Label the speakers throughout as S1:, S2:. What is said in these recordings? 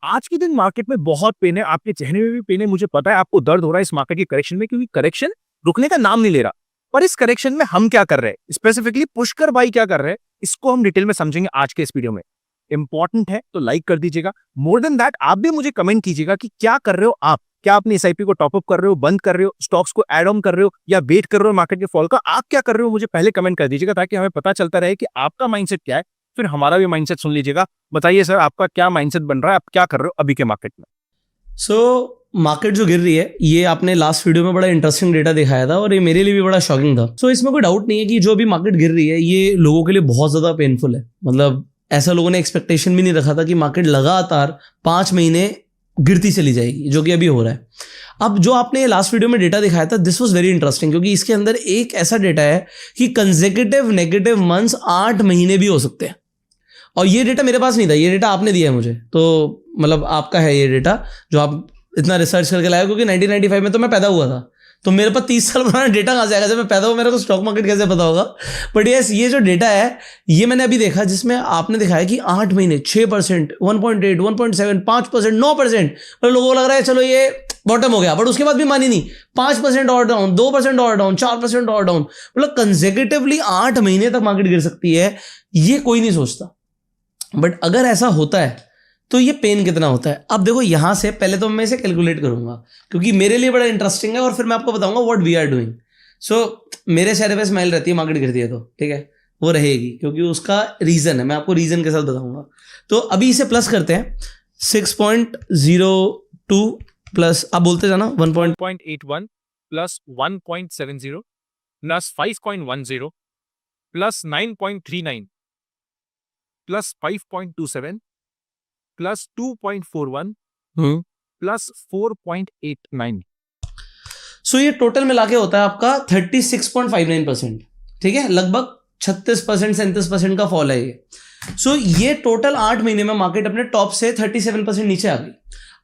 S1: आज के दिन मार्केट में बहुत पेन है, आपके चेहरे में भी पेन है, मुझे पता है आपको दर्द हो रहा है इस मार्केट के करेक्शन में, क्योंकि करेक्शन रुकने का नाम नहीं ले रहा। पर इस करेक्शन में हम क्या कर रहे हैं, स्पेसिफिकली पुष्कर भाई क्या कर रहे हैं, इसको हम डिटेल में समझेंगे आज के इस वीडियो में। इंपॉर्टेंट है तो लाइक कर दीजिएगा। मोर देन दैट आप भी मुझे कमेंट कीजिएगा कि क्या कर रहे हो आप, क्या अपनी एसआईपी को टॉपअप कर रहे हो, बंद कर रहे हो, स्टॉक्स को एड ऑन कर रहे हो, या वेट कर रहे हो मार्केट के फॉल का। आप क्या कर रहे हो मुझे पहले कमेंट कर दीजिएगा, ताकि हमें पता चलता रहे कि आपका माइंडसेट क्या है। फिर हमारा भी माइंडसेट सुन लीजिएगा। बताइए सर, आपका क्या माइंडसेट बन रहा है, आप क्या कर रहे हो अभी के मार्केट में?
S2: मार्केट जो गिर रही है, ये आपने लास्ट वीडियो में बड़ा इंटरेस्टिंग डेटा दिखाया था और ये मेरे लिए भी बड़ा शॉकिंग था। इसमें कोई डाउट नहीं है कि जो अभी मार्केट गिर रही है ये लोगों के लिए बहुत ज़्यादा पेनफुल है। मतलब ऐसा लोगों ने एक्सपेक्टेशन भी नहीं रखा था कि मार्केट लगातार 5 महीने गिरती चली जाएगी, जो कि अभी हो रहा है। अब जो आपने लास्ट वीडियो में डेटा दिखाया था, दिस वाज वेरी इंटरेस्टिंग, क्योंकि इसके अंदर एक ऐसा डेटा है कि कंसेक्यूटिव नेगेटिव मंथ्स 8 महीने भी हो सकते हैं। और ये डेटा मेरे पास नहीं था, ये डेटा आपने दिया है मुझे, तो मतलब आपका है ये डेटा जो आप इतना रिसर्च करके लाया। क्योंकि 1995 में तो मैं पैदा हुआ था, तो मेरे पास 30 साल पुराना डेटा कहाँ से आएगा? जब मैं पैदा हुआ मेरे को स्टॉक मार्केट कैसे पता होगा? बट यस, ये जो डेटा है ये मैंने अभी देखा, जिसमें आपने दिखाया कि 8 महीने 6%, 1.8, 1.7, 5%, 9%। मतलब लोगों को लग रहा है चलो ये बॉटम हो गया, बट उसके बाद भी मानी नहीं। 5% और डाउन, 2% और डाउन, 4% और डाउन। मतलब कंसेक्यूटिवली 8 महीने तक मार्केट गिर सकती है, ये कोई नहीं सोचता। बट अगर ऐसा होता है तो ये पेन कितना होता है? अब देखो, यहां से पहले तो मैं इसे कैलकुलेट करूंगा, क्योंकि मेरे लिए बड़ा इंटरेस्टिंग है, और फिर मैं आपको बताऊंगा व्हाट वी आर डूइंग। मेरे चेहरे पे स्माइल रहती है मार्केट गिरती है तो, ठीक है, वो रहेगी, क्योंकि उसका रीजन है, मैं आपको रीजन के साथ बताऊंगा। तो अभी इसे प्लस करते हैं। 6.02 प्लस, आप बोलते जाना,
S1: 1.81 plus 1.70 plus 5.10 plus 9.39 plus 5.27 plus 2.41 plus 4.89।
S2: ये टोटल मिला के होता है आपका 36.59%, ठीक है, लगभग 36% 37% का फॉल है ये। ये टोटल 8 महीने में मार्केट अपने टॉप से 37% नीचे आ गई।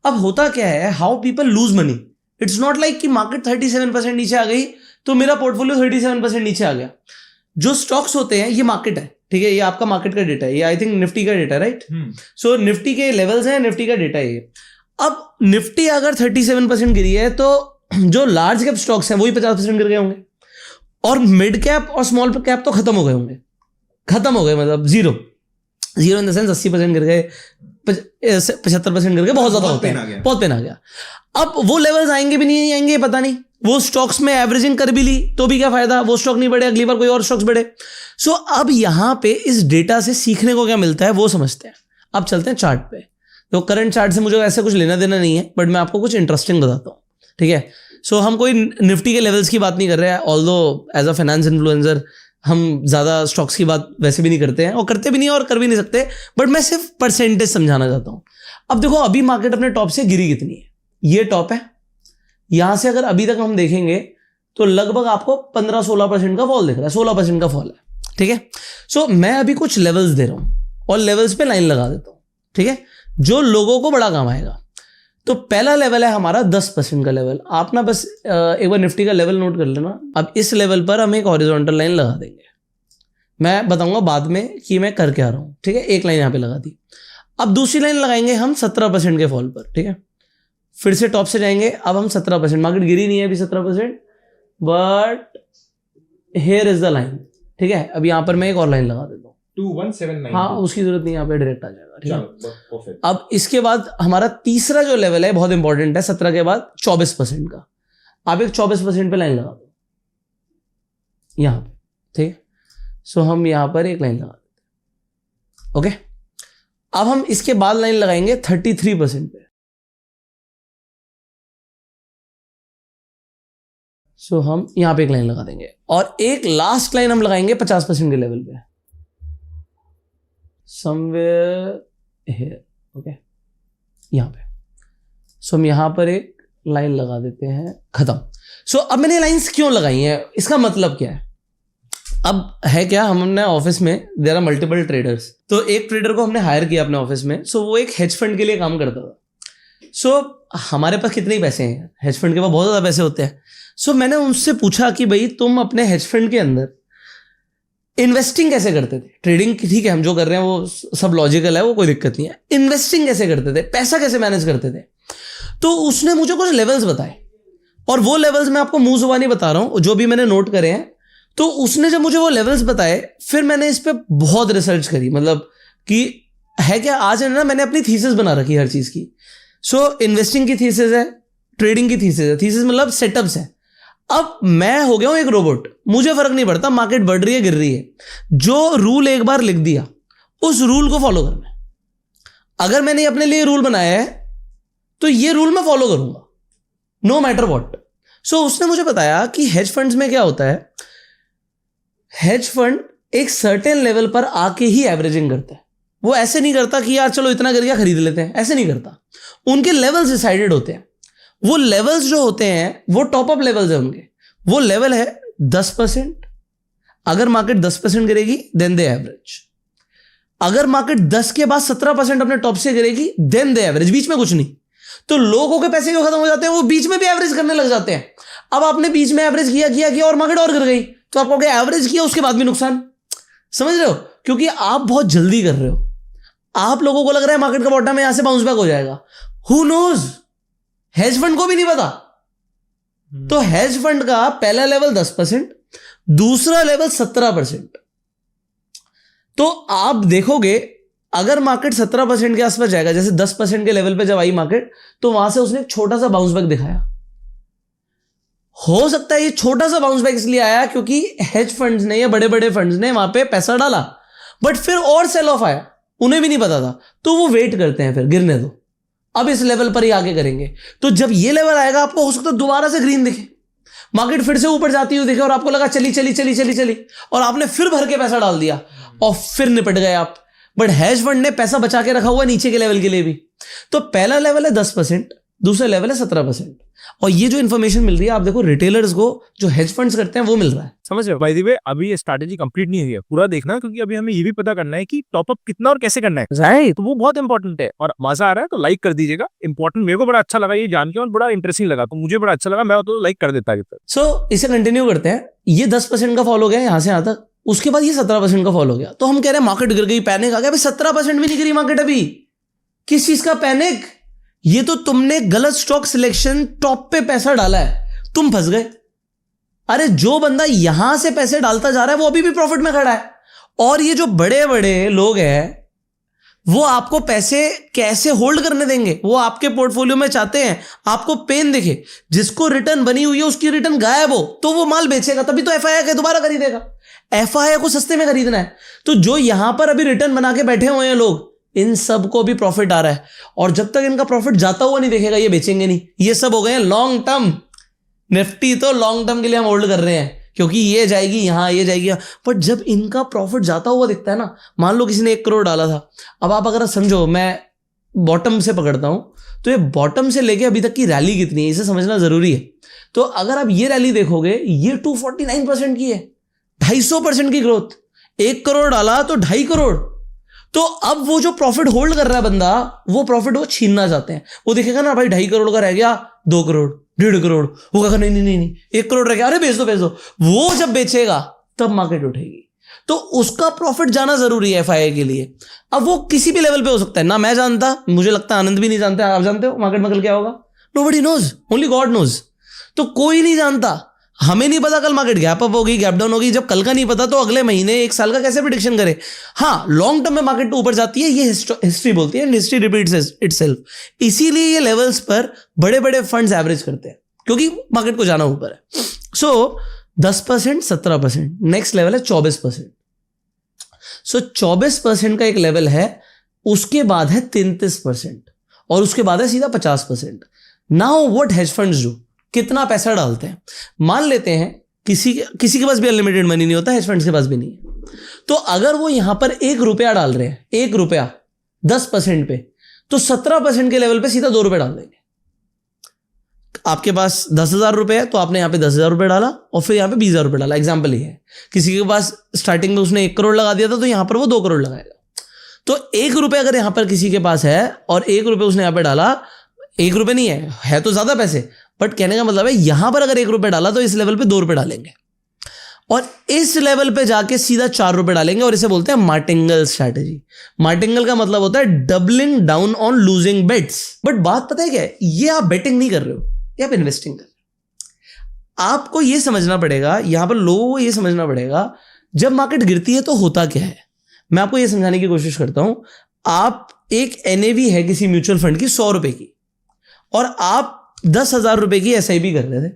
S2: अब होता क्या है, how people lose money. It's not like कि मार्केट 37% नीचे आ गई तो मेरा पोर्टफोलियो 37% नीचे आ गया। जो स्टॉक्स होते हैं ये मार्केट है, ठीक है, ये आपका मार्केट का डेटा है, ये आई थिंक निफ्टी का डेटा है, राइट? निफ्टी के लेवल्स हैं, निफ्टी का डेटा है ये। अब निफ्टी अगर 37% गिरी है तो जो लार्ज कैप स्टॉक्स हैं वही 50% गिर गए होंगे, और मिड कैप और स्मॉल कैप तो खत्म हो गए होंगे। खत्म हो गए मतलब जीरो इन द सेंस 80% गिर गए, 75% गिर गए, बहुत ज्यादा होते हैं, बहुत पेन आ गया। अब वो लेवल्स आएंगे भी नहीं आएंगे पता नहीं। वो स्टॉक्स में एवरेजिंग कर भी ली तो भी क्या फायदा, वो स्टॉक नहीं बढ़े, अगली बार कोई और स्टॉक्स बढ़े। अब यहां पे इस डेटा से सीखने को क्या मिलता है वो समझते हैं। अब चलते हैं चार्ट पे। तो करंट चार्ट से मुझे ऐसे कुछ लेना देना नहीं है, बट मैं आपको कुछ इंटरेस्टिंग बताता हूँ, ठीक है। हम कोई निफ्टी के लेवल्स की बात नहीं कर रहे हैं, although as a finance influencer हम ज्यादा स्टॉक्स की बात वैसे भी नहीं करते हैं, और करते भी नहीं और कर भी नहीं सकते, बट मैं सिर्फ परसेंटेज समझाना चाहता हूँ। अब देखो, अभी मार्केट अपने टॉप से गिरी कितनी है, ये टॉप है, यहां से अगर अभी तक हम देखेंगे तो लगभग आपको 15-16% का फॉल दिख रहा है, 16% का फॉल है, ठीक है। मैं अभी कुछ लेवल्स दे रहा हूं और लेवल्स पे लाइन लगा देता हूं, ठीक है, जो लोगों को बड़ा काम आएगा। तो पहला लेवल है हमारा 10% का लेवल। आप ना बस एक बार निफ्टी का लेवल नोट कर लेना। अब इस लेवल पर हम एक हॉरिजॉन्टल लाइन लगा देंगे, मैं बताऊंगा बाद में कि मैं कर क्या रहा हूं, ठीक है। एक लाइन यहां पे लगा दी। अब दूसरी लाइन लगाएंगे हम 17% के फॉल पर, ठीक है। फिर से टॉप से जाएंगे, अब हम 17%, मार्केट गिरी नहीं है अभी 17%, but here is the line, ठीक है। अब यहां पर मैं एक और लाइन लगा देता हूं
S1: 2179।
S2: हाँ, उसकी जरूरत नहीं, यहाँ पे डायरेक्ट आ जाएगा, ठीक है। अब इसके बाद हमारा तीसरा जो लेवल है बहुत इंपॉर्टेंट है, 17 के बाद 24% का। आप एक 24% पे लाइन लगा दो यहां पे, ठीक है। हम यहां पर एक लाइन लगा देते, ओके। अब हम इसके बाद लाइन लगाएंगे 33% पे। हम यहां पे एक लाइन लगा देंगे, और एक लास्ट लाइन हम लगाएंगे 50% के लेवल पे, समवेयर हियर, ओके, यहां पे। हम यहां पर एक लाइन लगा देते हैं, खत्म। अब मैंने लाइंस क्यों लगाई हैं, इसका मतलब क्या है? अब है क्या, हमने ऑफिस में देयर आर मल्टीपल ट्रेडर्स, तो एक ट्रेडर को हमने हायर किया अपने ऑफिस में। वो एक हेज फंड के लिए काम करता था। हमारे पास कितने ही पैसे हैं, हेज फंड के पास बहुत ज्यादा पैसे होते हैं। मैंने उनसे पूछा कि भाई तुम अपने हेज फंड के अंदर इन्वेस्टिंग कैसे करते थे? ट्रेडिंग ठीक है, हम जो कर रहे हैं वो सब लॉजिकल है, वो कोई दिक्कत नहीं है। इन्वेस्टिंग कैसे करते थे, पैसा कैसे मैनेज करते थे? तो उसने मुझे कुछ लेवल्स बताए, और वो लेवल्स मैं आपको मुंह जुबानी बता रहा हूं, जो भी मैंने नोट करे हैं। तो उसने जब मुझे वो लेवल्स बताए, फिर मैंने इस पे बहुत रिसर्च करी, मतलब कि है क्या, आज है ना, मैंने अपनी थीसिस बना रखी हर चीज की। सो इन्वेस्टिंग की थीसिस है, ट्रेडिंग की थीसिस है, थीसिस मतलब सेटअप्स है। अब मैं हो गया हूं एक रोबोट, मुझे फर्क नहीं पड़ता मार्केट बढ़ रही है गिर रही है, जो रूल एक बार लिख दिया उस रूल को फॉलो करना है। अगर मैंने अपने लिए रूल बनाया है तो ये रूल मैं फॉलो करूंगा, नो मैटर व्हाट। सो उसने मुझे बताया कि हेज फंड्स में क्या होता है, हेज फंड एक सर्टेन लेवल पर आके ही एवरेजिंग करता है। वो ऐसे नहीं करता कि यार चलो इतना गिर गया खरीद लेते हैं, ऐसे नहीं करता। उनके लेवल्स डिसाइडेड होते हैं। वो लेवल्स जो होते हैं वो टॉप अप लेवल्स है उनके। वो लेवल है 10%। अगर मार्केट 10% गिरेगी देन दे एवरेज। अगर मार्केट 10 के बाद 17% अपने टॉप से गिरेगी देन दे एवरेज, बीच में कुछ नहीं। तो लोगों के पैसे क्यों खत्म हो जाते हैं, वो बीच में भी एवरेज करने लग जाते हैं। अब आपने बीच में एवरेज किया और मार्केट और गिर गई, तो आपको क्या एवरेज किया उसके बाद भी नुकसान, समझ रहे हो? क्योंकि आप बहुत जल्दी कर रहे हो। आप लोगों को लग रहा है मार्केट का बॉटम में यहां से बाउंस बैक हो जाएगा, हु नोज, हेज फंड को भी नहीं पता। तो हेज फंड का पहला लेवल 10%, दूसरा लेवल 17%। तो आप देखोगे अगर मार्केट 17% के आसपास जाएगा, जैसे 10% के लेवल पे जब आई मार्केट, तो वहां से उसने एक छोटा सा बाउंस बैक दिखाया। हो सकता है ये छोटा सा बाउंस बैक इसलिए आया क्योंकि हेज फंड्स ने या बड़े बड़े फंड्स ने वहां पे पैसा डाला, बट फिर और सेल ऑफ आया, उन्हें भी नहीं पता था, तो वो वेट करते हैं, फिर गिरने दो, अब इस लेवल पर ही आगे करेंगे। तो जब ये लेवल आएगा आपको हो सकता है दोबारा से ग्रीन दिखे, मार्केट फिर से ऊपर जाती हुई दिखे और आपको लगा चली और आपने फिर भर के पैसा डाल दिया और फिर निपट गए आप। बट हेज फंड ने पैसा बचा के रखा हुआ नीचे के लेवल के लिए भी। तो पहला लेवल है 10%, दूसरा लेवल है 17%। और ये जो इन्फॉर्मेशन मिल रही है, आप देखो रिटेलर्स को जो हेज फंड्स करते हैं वो मिल रहा है।
S1: समझ रहे हो? बाय द वे अभी ये स्ट्रैटेजी कंप्लीट नहीं हुई है, पूरा देखना, क्योंकि अभी हमें ये भी पता करना है कि टॉप अप कितना और कैसे करना है, राइट? तो वो बहुत इंपॉर्टेंट है। और मजा आ रहा है तो लाइक कर दीजिएगा, इंपॉर्टेंट, मेरे को बड़ा अच्छा लगा ये जान के और बड़ा इंटरेस्टिंग लगा, तो मुझे बड़ा अच्छा लगा, मैं तो लाइक कर देता है।
S2: सो इसे कंटिन्यू करते हैं। ये 10% का फॉल हो गया यहां से यहां तक, उसके बाद ये 17% का फॉल हो गया। तो हम कह रहे हैं मार्केट गिर गई, पैनिक आ गया। 17% भी नहीं गिरी मार्केट अभी, किस चीज का पैनिक? ये तो तुमने गलत स्टॉक सिलेक्शन, टॉप पे पैसा डाला है, तुम फंस गए। अरे जो बंदा यहां से पैसे डालता जा रहा है वो अभी भी प्रॉफिट में खड़ा है। और ये जो बड़े बड़े लोग हैं वो आपको पैसे कैसे होल्ड करने देंगे? वो आपके पोर्टफोलियो में चाहते हैं आपको पेन दिखे, जिसको रिटर्न बनी हुई है उसकी रिटर्न गायब हो तो वो माल बेचेगा, तभी तो एफआईआई के दोबारा खरीदेगा। एफआईआई को सस्ते में खरीदना है। तो जो यहां पर अभी रिटर्न बना के बैठे हुए हैं लोग, इन सब को भी प्रॉफिट आ रहा है, और जब तक इनका प्रॉफिट जाता हुआ नहीं देखेगा ये बेचेंगे नहीं। ये सब हो गए हैं लॉन्ग टर्म। निफ्टी तो लॉन्ग टर्म के लिए हम होल्ड कर रहे हैं क्योंकि ये जाएगी यहां, ये जाएगी यहां। बट जब इनका प्रॉफिट जाता हुआ दिखता है ना, मान लो किसी ने 1 करोड़ डाला था, अब आप अगर समझो मैं बॉटम से पकड़ता हूं, तो ये बॉटम से लेके अभी तक की रैली कितनी है इसे समझना जरूरी है। तो अगर आप ये रैली देखोगे, ये 249% की है, 250% की ग्रोथ। 1 करोड़ डाला तो 2.5 करोड़। तो अब वो जो प्रॉफिट होल्ड कर रहा है बंदा, वो प्रॉफिट वो छीनना चाहते हैं। वो देखेगा ना भाई 2.5 करोड़ का रह गया, 2 करोड़, 1.5 करोड़, वो कहेगा नहीं 1 करोड़ रह गया, अरे बेच दो। वो जब बेचेगा तब मार्केट उठेगी। तो उसका प्रॉफिट जाना जरूरी है एफआईआई के लिए। अब वो किसी भी लेवल पे हो सकता है, ना मैं जानता, मुझे लगता है आनंद भी नहीं जानता। आप जानते हो मार्केट में कल क्या होगा? Nobody knows, only God knows. तो कोई नहीं जानता, हमें नहीं पता कल मार्केट गैप अप होगी, गैप डाउन होगी। जब कल का नहीं पता तो अगले महीने, 1 साल का कैसे प्रेडिक्शन करे? हाँ, लॉन्ग टर्म में मार्केट ऊपर जाती है, ये हिस्ट्री बोलती है, हिस्ट्री रिपीट्स इटसेल्फ। इसीलिए ये लेवल्स पर बड़े बड़े फंड्स एवरेज करते हैं क्योंकि मार्केट को जाना ऊपर है। सो 10%, 17%, नेक्स्ट लेवल है 24%। सो 24% का एक लेवल है, उसके बाद है 33% और उसके बाद है सीधा 50%। Now what hedge funds do, कितना पैसा डालते हैं? मान लेते हैं किसी के पास भी अनलिमिटेड मनी नहीं होता, हेज फंड्स के पास भी नहीं है। तो अगर वो यहां पर 1 रुपया डाल रहे हैं, 1 रुपया 10% पे, तो 17% के लेवल पे सीधा 2 रुपए डाल देंगे। आपके पास 10,000 रुपए है तो आपने यहां पे 10,000 रुपए डाला और फिर यहां पे 20,000 रुपए डाला। एग्जाम्पल ये है, किसी के पास स्टार्टिंग में उसने 1 करोड़ लगा दिया था तो यहां पर वो 2 करोड़ लगाएगा। तो 1 रुपए अगर यहां पर किसी के पास है और 1 रुपए उसने यहां पे डाला, 1 रुपए नहीं है तो ज्यादा पैसे, बट कहने का मतलब है यहां पर अगर 1 रुपए डाला तो इस लेवल पे 2 रुपए डालेंगे। और इस लेवल पे जाके सीधा 4 रुपए डालेंगे और इसे बोलते हैं मार्टिंगल स्ट्रैटेजी। मार्टिंगल का मतलब होता है doubling down on losing bets. But बात पता है क्या है, ये आप बेटिंग नहीं कर रहे हो, ये आप इन्वेस्टिंग कर रहे हो। आपको ये समझना पड़ेगा, यहां पर लोगों को ये समझना पड़ेगा, जब मार्केट गिरती है तो होता क्या है। मैं आपको ये समझाने की कोशिश करता हूं। आप एक NAV है किसी म्यूचुअल फंड की 100 रुपए की, और आप 10,000 रुपए की SIP कर रहे थे,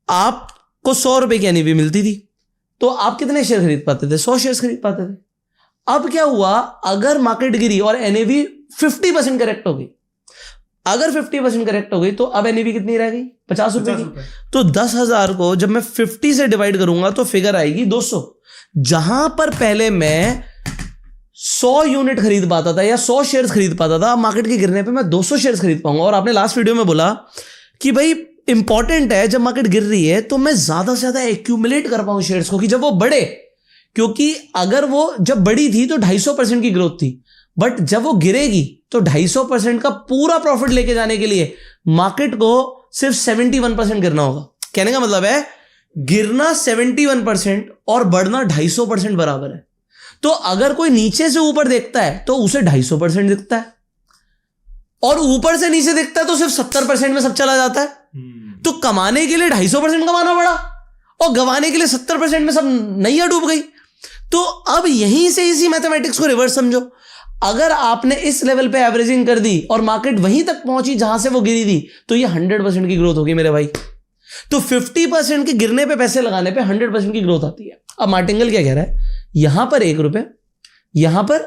S2: आपको 100 रुपए की NAV मिलती थी, तो आप कितने शेयर खरीद पाते थे? 100 शेयर खरीद पाते थे। अब क्या हुआ, अगर मार्केट गिरी और NAV 50% करेक्ट हो गई, अगर 50% करेक्ट हो गई तो अब NAV कितनी रह गई? 50 रुपए की। तो 10,000 को जब मैं 50 से डिवाइड करूंगा तो फिगर आएगी 200। जहां पर पहले मैं 100 यूनिट खरीद पाता था या 100 शेयर्स खरीद पाता था, मार्केट के गिरने पे मैं 200 शेयर्स खरीद पाऊंगा। और आपने लास्ट वीडियो में बोला कि भाई इंपॉर्टेंट है जब मार्केट गिर रही है तो मैं ज्यादा से ज्यादा एक्यूमुलेट कर पाऊं शेयर्स को, कि जब वो बढ़े, क्योंकि अगर वो जब बड़ी थी तो 250% की ग्रोथ थी, बट जब वो गिरेगी तो 250% का पूरा प्रॉफिट लेके जाने के लिए मार्केट को सिर्फ 71% गिरना होगा। कहने का मतलब है गिरना 71% और बढ़ना 250% बराबर है। तो अगर कोई नीचे से ऊपर देखता है तो उसे 250% दिखता है, और ऊपर से नीचे देखता है तो सिर्फ 70% में सब चला जाता है। तो कमाने के लिए 250% कमाना पड़ा और गंवाने के लिए 70% में सब नैया डूब गई। तो अब यहीं से इसी मैथमेटिक्स को रिवर्स समझो। अगर आपने इस लेवल पे एवरेजिंग कर दी और मार्केट वहीं तक पहुंची जहां से वो गिरी थी, तो ये 100% की ग्रोथ होगी मेरे भाई। तो 50% के गिरने पे पैसे लगाने पे 100% की ग्रोथ आती है। अब मार्टिंगल क्या कह रहा है, यहां पर 1 रुपया, यहां पर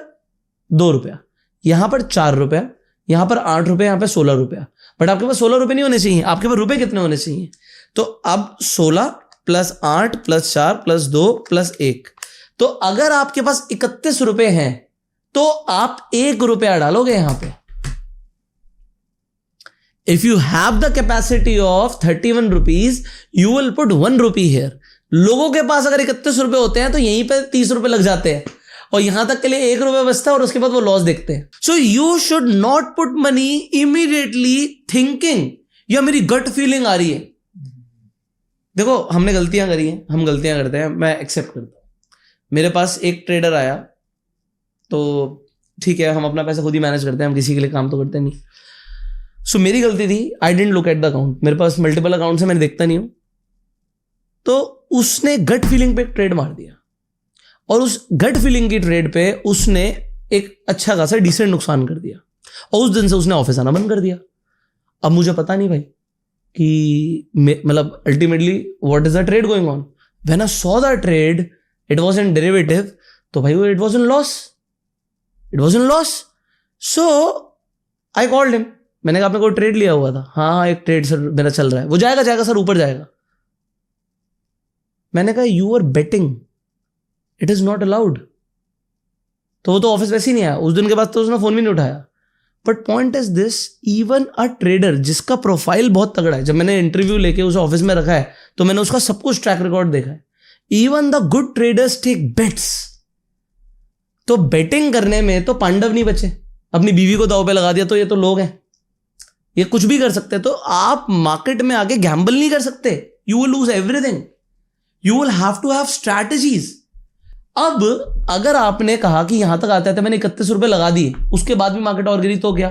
S2: 2 रुपया, यहां पर 4 रुपया, यहां पर 8 रुपये, यहां पर 16 रुपया। बट आपके पास 16 रुपये नहीं होने चाहिए, आपके पास रुपए कितने होने चाहिए? तो अब 16 प्लस 8 प्लस 4 प्लस 2 प्लस 1, तो अगर आपके पास 31 रुपए हैं तो आप 1 रुपया डालोगे यहां पे। If you have the capacity of 31 rupees you will put 1 rupee here. लोगों के पास अगर 31 रुपए होते हैं तो यहीं पे 30 रुपए लग जाते हैं और यहां तक के लिए 1 रुपया बचता है और उसके बाद वो लॉस देखते हैं। So you should not put money immediately thinking या मेरी गट फीलिंग आ रही है। देखो हमने गलतियां करी हैं, हम गलतियां करते हैं, मैं एक्सेप्ट करता हूं। मेरे पास एक ट्रेडर आया तो ठीक है, हम अपना पैसा खुद ही मैनेज करते हैं, हम किसी के लिए काम तो करते नहीं। सो मेरी गलती थी, I didn't look at the account. मेरे पास मल्टीपल अकाउंट्स है, मैंने देखता नहीं हूं। तो उसने गट फीलिंग पे एक ट्रेड मार दिया और उस गट फीलिंग की ट्रेड पे उसने एक अच्छा खासा डिसेंट नुकसान कर दिया और उस दिन से उसने ऑफिस आना बंद कर दिया। अब मुझे पता नहीं भाई कि मतलब ultimately what is the trade going on. When I saw the trade it was in derivative, तो भाई वो it was in loss, it was in loss. So I called him, मैंने कहा आपने कोई ट्रेड लिया हुआ था? हाँ एक ट्रेड सर मेरा चल रहा है। वो जाएगा सर, ऊपर जाएगा। मैंने कहा you are betting, it is not allowed. तो वो तो ऑफिस वैसे ही नहीं आया उस दिन के बाद, तो उसने फोन भी नहीं उठाया। But point is this, even a trader जिसका प्रोफाइल बहुत तगड़ा है, जब मैंने इंटरव्यू लेके उसे ऑफिस में रखा है तो मैंने उसका सब कुछ ट्रैक रिकॉर्ड देखा है। Even the good traders take bets. तो बेटिंग करने में तो पांडव नहीं बचे, अपनी बीवी को दांव पे लगा दिया तो ये तो लोग हैं, ये कुछ भी कर सकते हैं। तो आप मार्केट में आके गैम्बल नहीं कर सकते, you will lose everything, you will have to have strategies. अब अगर आपने कहा कि यहां तक आता है तो मैंने 31 रुपए लगा दिए, उसके बाद भी मार्केट और गिरी तो क्या?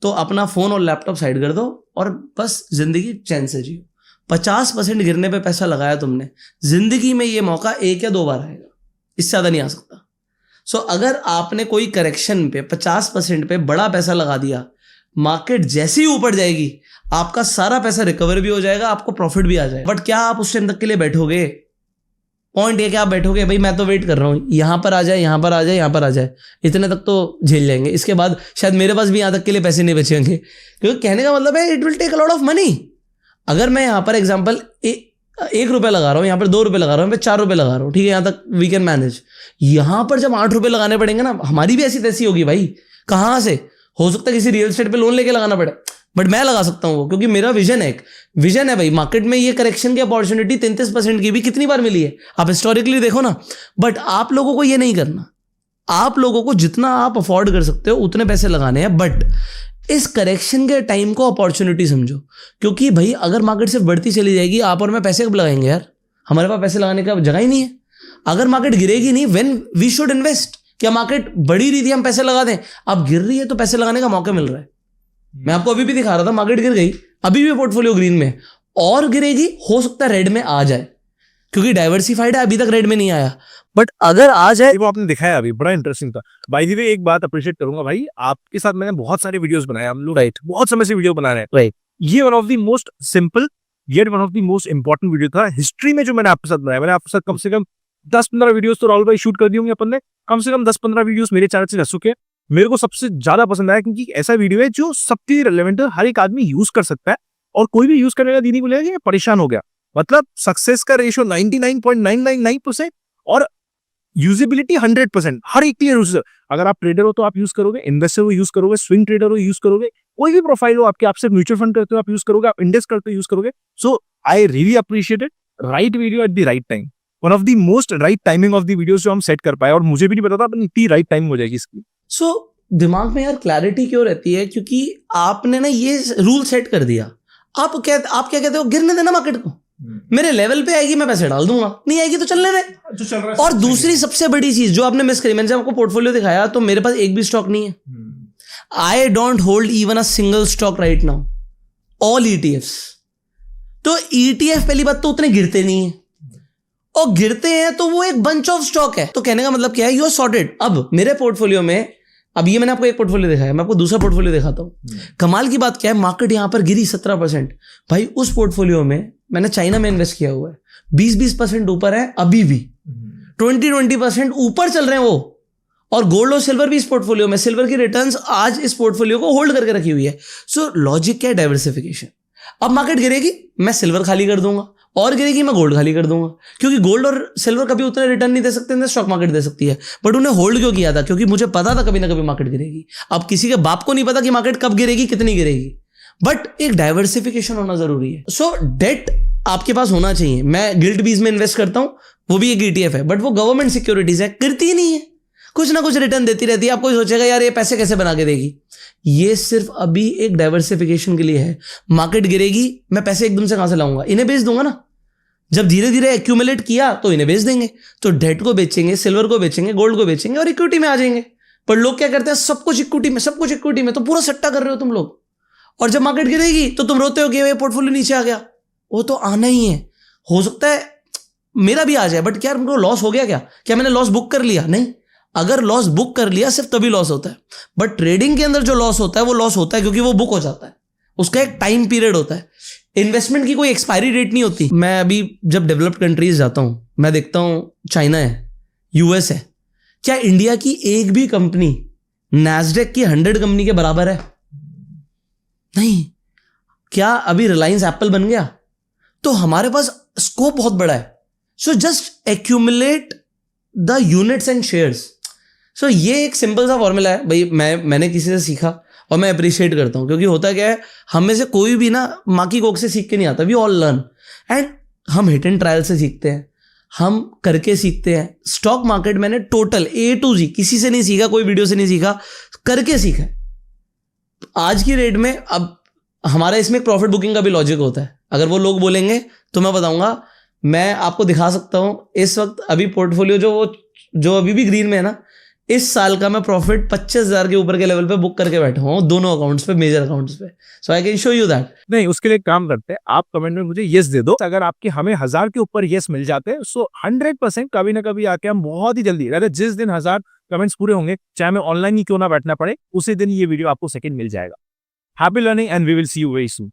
S2: तो अपना फोन और लैपटॉप साइड कर दो और बस जिंदगी चैन से जियो। 50% गिरने पे पैसा लगाया तुमने, जिंदगी में ये मौका 1 या 2 बार आएगा, इससे ज्यादा नहीं आ सकता। सो अगर आपने कोई करेक्शन पे 50% पे बड़ा पैसा लगा दिया, मार्केट जैसे ही ऊपर जाएगी आपका सारा पैसा रिकवर भी हो जाएगा, आपको प्रॉफिट भी आ जाएगा। बट क्या आप उस टाइम तक के लिए बैठोगे? पॉइंट ये कि आप बैठोगे भाई मैं तो वेट कर रहा हूं, यहां पर आ जाए, यहां पर आ जाए, यहां पर आ जाए, इतने तक तो झेल लेंगे, इसके बाद शायद मेरे पास भी यहां तक के लिए पैसे नहीं बचेंगे। क्योंकि कहने का मतलब है it will take a lot of money. अगर मैं यहां पर एग्जांपल 1 रुपया लगा रहा हूं, यहां पर 2 रुपए लगा रहा हूं, मैं 4 रुपए लगा रहा हूं, ठीक है, यहां तक वी कैन मैनेज। यहां पर जब 8 रुपए लगाने पड़ेंगे ना, हमारी भी ऐसी तैसी होगी भाई। कहां से? हो सकता है किसी रियल एस्टेट पे लोन लेके लगाना पड़े, बट मैं लगा सकता हूं वो, क्योंकि मेरा विजन है, एक विजन है भाई। मार्केट में ये करेक्शन की अपॉर्चुनिटी 33% की भी कितनी बार मिली है, आप हिस्टोरिकली देखो ना। बट आप लोगों को ये नहीं करना, आप लोगों को जितना आप अफोर्ड कर सकते हो उतने पैसे लगाने हैं। बट इस करेक्शन के टाइम को अपॉर्चुनिटी समझो, क्योंकि भाई अगर मार्केट सिर्फ बढ़ती चली जाएगी, आप और मैं पैसे कब लगाएंगे यार? हमारे पास पैसे लगाने का जगह ही नहीं है। अगर मार्केट गिरेगी नहीं, व्हेन वी शुड इन्वेस्ट। क्या मार्केट बढ़ी रही थी हम पैसे लगा दें, अब गिर रही है तो पैसे लगाने का मौका मिल रहा है। मैं आपको अभी भी दिखा रहा था, मार्केट गिर गई, अभी भी पोर्टफोलियो ग्रीन में है, और गिरेगी, हो सकता है रेड में आ जाए, क्योंकि डाइवर्सिफाइड है, अभी तक रेड में नहीं आया, बट अगर आ जाए।
S1: वो आपने दिखाया अभी, बड़ा इंटरेस्टिंग था। बाय द वे एक बात अप्रिशिएट करूंगा भाई, आपके साथ मैंने बहुत सारे वीडियोस बनाए, हम लोग
S2: राइट
S1: बहुत समय से वीडियो बना रहे हैं।
S2: राइट
S1: ये one of the most simple yet one of the most important video था हिस्ट्री में जो मैंने आपके साथ बनाया। मैंने आपके साथ कम से कम 10-15 वीडियोस तो राहुल भाई शूट कर दिए होंगे अपन ने, कम से कम 10-15 वीडियोस मेरे चैनल से रह चुके हैं। मेरे को सबसे ज्यादा पसंद आया क्योंकि ऐसा वीडियो है जो सबके लिए रिलेवेंट है, हर एक आदमी यूज कर सकता है, और कोई भी यूज करने का दीदी बोलेगा कि मैं परेशान हो गया। मतलब सक्सेस का रेशियो 99.999% और यूजेबिलिटी 100%, हर एक के लिए यूज। अगर आप ट्रेडर हो तो आप यूज करोगे, इन्वेस्टर हो यूज करोगे, स्विंग ट्रेडर हो यूज करोगे, कोई भी प्रोफाइल हो आपके, आपसे म्यूचुअल फंड करते हो आप यूज करोगे, आप इंडेक्स करते हो यूज करोगे। So I really appreciate it, right video at the right time, one of the most right timing of the videos जो हम सेट कर पाए, और मुझे भी नहीं पता था अपन इतनी राइट टाइम हो जाएगी इसकी।
S2: सो दिमाग में यार क्लैरिटी क्यों रहती है, क्योंकि आपने ना ये रूल सेट कर दिया। आप क्या कहते हो, गिरने देना मार्केट को, मेरे लेवल पे आएगी मैं पैसे डाल दूंगा, नहीं आएगी तो चलने दे। और दूसरी सबसे बड़ी चीज जो आपने मिस करी, मैंने जब आपको पोर्टफोलियो दिखाया तो मेरे पास एक भी स्टॉक नहीं है। I don't hold even a single stock right now, all ETFs। तो ETF पहली बात तो उतने गिरते नहीं है, और गिरते हैं तो वो एक बंच ऑफ स्टॉक है। तो कहने का मतलब क्या है, यू आर सॉर्टेड। अब मेरे पोर्टफोलियो में, अब ये मैंने आपको एक पोर्टफोलियो दिखाया, मैं आपको दूसरा पोर्टफोलियो दिखाता हूं। कमाल की बात क्या है, मार्केट यहां पर गिरी 17%। भाई उस पोर्टफोलियो में मैंने चाइना में इन्वेस्ट किया हुआ है, 20% ऊपर है अभी भी, 20% ऊपर चल रहे हैं वो। और गोल्ड और सिल्वर भी इस पोर्टफोलियो में, सिल्वर की रिटर्न्स आज इस पोर्टफोलियो को होल्ड करके रखी हुई है। सो लॉजिक क्या है, डाइवर्सिफिकेशन। अब मार्केट गिरेगी मैं सिल्वर खाली कर दूंगा, और गिरेगी मैं गोल्ड खाली कर दूंगा, क्योंकि गोल्ड और सिल्वर कभी उतने रिटर्न नहीं दे सकते, स्टॉक मार्केट दे सकती है। बट उन्हें होल्ड क्यों किया था, क्योंकि मुझे पता था कभी ना कभी मार्केट गिरेगी। अब किसी के बाप को नहीं पता कि मार्केट कब गिरेगी, कितनी गिरेगी, बट एक डाइवर्सिफिकेशन होना जरूरी है। सो डेट आपके पास होना चाहिए। मैं गिल्ड बीज में इन्वेस्ट करता हूं, वो भी एक ETF है, बट वो गवर्नमेंट सिक्योरिटीज है, गिरती ही नहीं है, कुछ ना कुछ रिटर्न देती रहती है। आपको सोचेगा यार ये पैसे कैसे बना के देगी, ये सिर्फ अभी एक डाइवर्सिफिकेशन के लिए है। मार्केट गिरेगी, मैं पैसे एकदम से कहां से लाऊंगा, इन्हें बेच दूंगा ना। जब धीरे धीरे एक्यूमुलेट किया तो इन्हें बेच देंगे, तो डेट को बेचेंगे, सिल्वर को बेचेंगे, गोल्ड को बेचेंगे, और इक्विटी में आ जाएंगे। पर लोग क्या करते हैं, सब कुछ इक्विटी में, सब कुछ इक्विटी में, तो पूरा सट्टा कर रहे हो तुम लोग। और जब मार्केट गिरेगी तो तुम रोते हो कि ये पोर्टफोलियो नीचे आ गया। वो तो आना ही है, हो सकता है मेरा भी आ जाए, बट क्या तुमको लॉस हो गया, क्या मैंने लॉस बुक कर लिया? नहीं। अगर लॉस बुक कर लिया सिर्फ तभी लॉस होता है, बट ट्रेडिंग के अंदर जो लॉस होता है वो लॉस होता है क्योंकि वो बुक हो जाता है, उसका एक टाइम पीरियड होता है। इन्वेस्टमेंट की कोई एक्सपायरी डेट नहीं होती। मैं अभी जब डेवलप्ड कंट्रीज जाता हूं, मैं देखता हूं चाइना है, US है, क्या इंडिया की एक भी कंपनी नैस्डैक की 100 कंपनी के बराबर है? नहीं। क्या अभी रिलायंस एप्पल बन गया? तो हमारे पास स्कोप बहुत बड़ा है। So just accumulate the units and shares. So ये एक सिंपल सा फॉर्मूला है भाई, मैंने किसी से सीखा और मैं अप्रिशिएट करता हूं, क्योंकि होता क्या है, हम में से कोई भी ना माँ की कोख से सीख के नहीं आता। वी ऑल लर्न, एंड हम हिट एंड ट्रायल से सीखते हैं, हम करके सीखते हैं। स्टॉक मार्केट मैंने टोटल A to Z किसी से नहीं सीखा, कोई वीडियो से नहीं सीखा, करके सीखा। आज की रेट में अब हमारा इसमें एक प्रॉफिट बुकिंग का भी लॉजिक होता है। अगर वो लोग बोलेंगे तो मैं बताऊंगा, मैं आपको दिखा सकता हूं इस वक्त अभी पोर्टफोलियो जो अभी भी ग्रीन में है ना, इस साल का मैं प्रॉफिट 25,000 के ऊपर के लेवल पे बुक करके बैठा हूं, दोनों अकाउंट्स पे, मेजर अकाउंट्स पे। So I can show you that.
S1: नहीं, उसके लिए काम करते हैं, आप कमेंट में मुझे यस दे दो। अगर आपके हमें 1000 के ऊपर यस मिल जाते हैं, सो 100% कभी ना कभी आके हम बहुत ही जल्दी, अगर जिस दिन 1000 कमेंट्स पूरे होंगे, चाहे मैं ऑनलाइन ही क्यों ना बैठना पड़े, उसी दिन ये वीडियो आपको सेकंड मिल जाएगा। Happy learning and we will see you very soon.